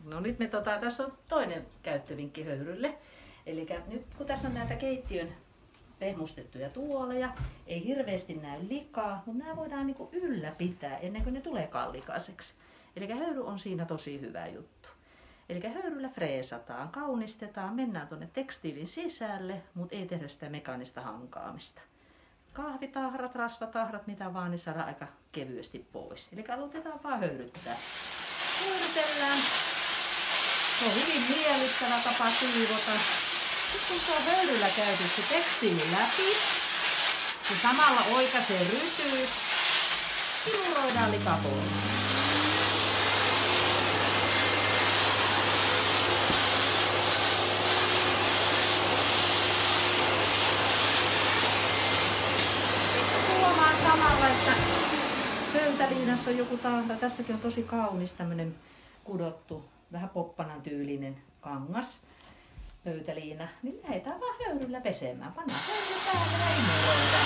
No nyt tässä on toinen käyttövinkki höyrylle. Eli nyt kun tässä on näitä keittiön pehmustettuja tuoleja, ei hirveästi näy likaa, mutta nämä voidaan niinku ylläpitää ennen kuin ne tuleekaan likaiseksi. Eli höyry on siinä tosi hyvä juttu. Eli höyryllä freesataan, kaunistetaan, mennään tuonne tekstiilin sisälle, mutta ei tehdä sitä mekaanista hankaamista. Kahvitahrat, rasvatahrat, mitä vaan, niin saadaan aika kevyesti pois. Eli aloitetaan vaan höyryttää. Höyrytellään. Se on hyvin miellyttävä tapa siivota. Sitten kun se on höyryllä käyty se tekstiili läpi, niin samalla oikaisee rytyys, simuroidaan lika pois. Samalla, että pöytäliinassa on joku tahra. Tässäkin on tosi kaunis tämmönen kudottu, vähän poppanan tyylinen kangas pöytäliina. Niin lähdetään vaan höyryllä pesemään. Pannaan höyry päälle ja imuroidaan.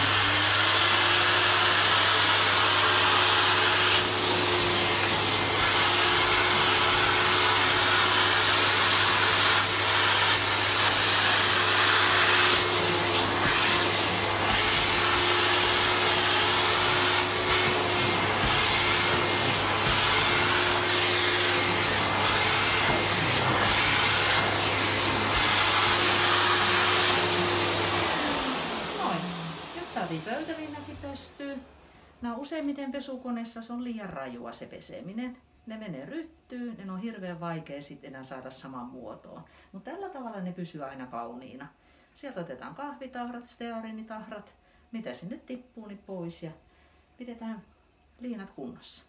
Saatiin pöytäliinakin pestyä. Useimmiten pesukoneessa se on liian rajua se peseminen. Ne menee ryttyyn, ne on hirveän vaikea sitten enää saada saman muotoon. Mutta tällä tavalla ne pysyy aina kauniina. Sieltä otetaan kahvitahrat, stearinitahrat, mitä se nyt tippuu, niin pois ja pidetään liinat kunnossa.